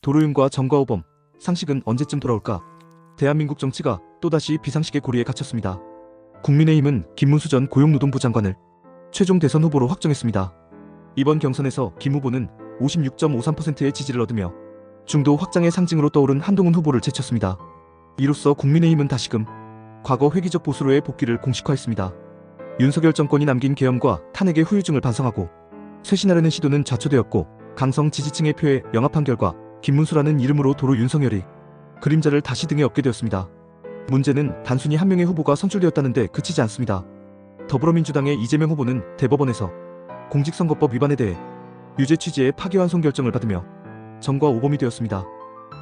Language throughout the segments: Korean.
도로윤과 정과오범, 상식은 언제쯤 돌아올까? 대한민국 정치가 또다시 비상식의 고리에 갇혔습니다. 국민의힘은 김문수 전 고용노동부 장관을 최종 대선 후보로 확정했습니다. 이번 경선에서 김 후보는 56.53%의 지지를 얻으며 중도 확장의 상징으로 떠오른 한동훈 후보를 제쳤습니다. 이로써 국민의힘은 다시금 과거 획기적 보수로의 복귀를 공식화했습니다. 윤석열 정권이 남긴 계엄과 탄핵의 후유증을 반성하고 쇄신하려는 시도는 좌초되었고, 강성 지지층의 표에 영합한 결과 김문수라는 이름으로 도로 윤석열이 그림자를 다시 등에 업게 되었습니다. 문제는 단순히 한 명의 후보가 선출되었다는데 그치지 않습니다. 더불어민주당의 이재명 후보는 대법원에서 공직선거법 위반에 대해 유죄 취지의 파기환송 결정을 받으며 정과 오범이 되었습니다.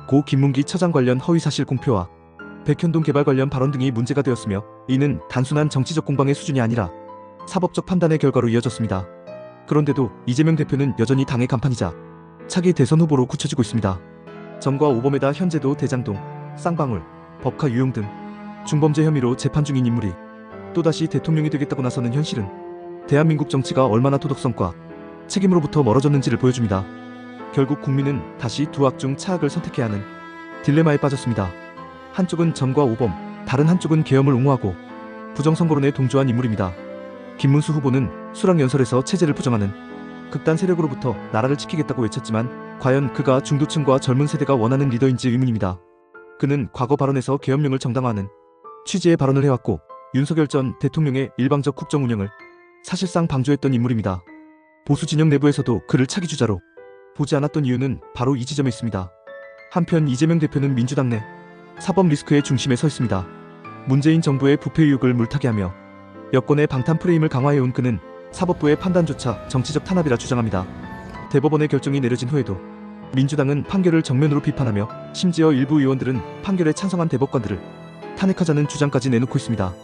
고 김문기 처장 관련 허위사실 공표와 백현동 개발 관련 발언 등이 문제가 되었으며, 이는 단순한 정치적 공방의 수준이 아니라 사법적 판단의 결과로 이어졌습니다. 그런데도 이재명 대표는 여전히 당의 간판이자 차기 대선 후보로 굳혀지고 있습니다. 정과 오범에다 현재도 대장동, 쌍방울, 법카 유용 등 중범죄 혐의로 재판 중인 인물이 또다시 대통령이 되겠다고 나서는 현실은 대한민국 정치가 얼마나 도덕성과 책임으로부터 멀어졌는지를 보여줍니다. 결국 국민은 다시 두 악 중 차악을 선택해야 하는 딜레마에 빠졌습니다. 한쪽은 정과 오범, 다른 한쪽은 계엄을 옹호하고 부정선거론에 동조한 인물입니다. 김문수 후보는 수락연설에서 체제를 부정하는 극단 세력으로부터 나라를 지키겠다고 외쳤지만 과연 그가 중도층과 젊은 세대가 원하는 리더인지 의문입니다. 그는 과거 발언에서 계엄령을 정당화하는 취지의 발언을 해왔고, 윤석열 전 대통령의 일방적 국정 운영을 사실상 방조했던 인물입니다. 보수 진영 내부에서도 그를 차기 주자로 보지 않았던 이유는 바로 이 지점에 있습니다. 한편 이재명 대표는 민주당 내 사법 리스크의 중심에 서 있습니다. 문재인 정부의 부패 의혹을 물타기 하며 여권의 방탄 프레임을 강화해온 그는 사법부의 판단조차 정치적 탄압이라 주장합니다. 대법원의 결정이 내려진 후에도 민주당은 판결을 정면으로 비판하며 심지어 일부 의원들은 판결에 찬성한 대법관들을 탄핵하자는 주장까지 내놓고 있습니다.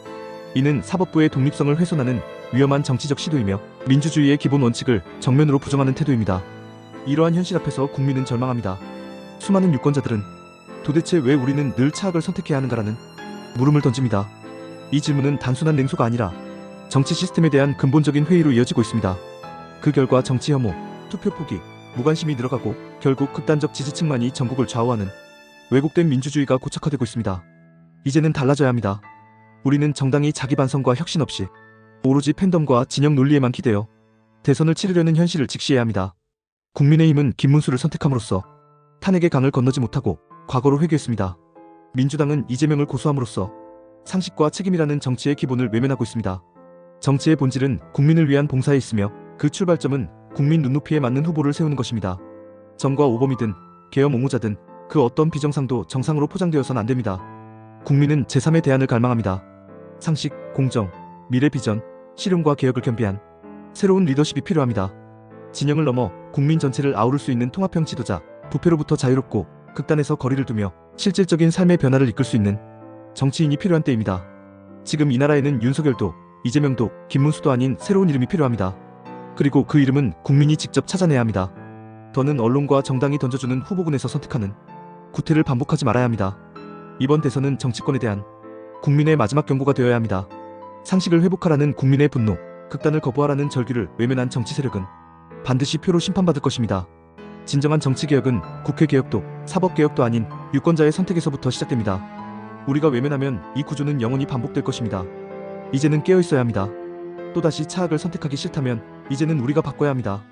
이는 사법부의 독립성을 훼손하는 위험한 정치적 시도이며 민주주의의 기본 원칙을 정면으로 부정하는 태도입니다. 이러한 현실 앞에서 국민은 절망합니다. 수많은 유권자들은 도대체 왜 우리는 늘 차악을 선택해야 하는가라는 물음을 던집니다. 이 질문은 단순한 냉소가 아니라 정치 시스템에 대한 근본적인 회의로 이어지고 있습니다. 그 결과 정치 혐오, 투표 포기, 무관심이 늘어가고 결국 극단적 지지층만이 전국을 좌우하는 왜곡된 민주주의가 고착화되고 있습니다. 이제는 달라져야 합니다. 우리는 정당이 자기 반성과 혁신 없이 오로지 팬덤과 진영 논리에만 기대어 대선을 치르려는 현실을 직시해야 합니다. 국민의힘은 김문수를 선택함으로써 탄핵의 강을 건너지 못하고 과거로 회귀했습니다. 민주당은 이재명을 고수함으로써 상식과 책임이라는 정치의 기본을 외면하고 있습니다. 정치의 본질은 국민을 위한 봉사에 있으며 그 출발점은 국민 눈높이에 맞는 후보를 세우는 것입니다. 정과 오범이든 계엄 옹호자든 그 어떤 비정상도 정상으로 포장되어서는 안됩니다. 국민은 제3의 대안을 갈망합니다. 상식, 공정, 미래 비전, 실용과 개혁을 겸비한 새로운 리더십이 필요합니다. 진영을 넘어 국민 전체를 아우를 수 있는 통합형 지도자, 부패로부터 자유롭고 극단에서 거리를 두며 실질적인 삶의 변화를 이끌 수 있는 정치인이 필요한 때입니다. 지금 이 나라에는 윤석열도 이재명도 김문수도 아닌 새로운 이름이 필요합니다. 그리고 그 이름은 국민이 직접 찾아내야 합니다. 더는 언론과 정당이 던져주는 후보군에서 선택하는 구태를 반복하지 말아야 합니다. 이번 대선은 정치권에 대한 국민의 마지막 경고가 되어야 합니다. 상식을 회복하라는 국민의 분노, 극단을 거부하라는 절규를 외면한 정치 세력은 반드시 표로 심판받을 것입니다. 진정한 정치개혁은 국회개혁도 사법개혁도 아닌 유권자의 선택에서부터 시작됩니다. 우리가 외면하면 이 구조는 영원히 반복될 것입니다. 이제는 깨어있어야 합니다. 또다시 차악을 선택하기 싫다면 이제는 우리가 바꿔야 합니다.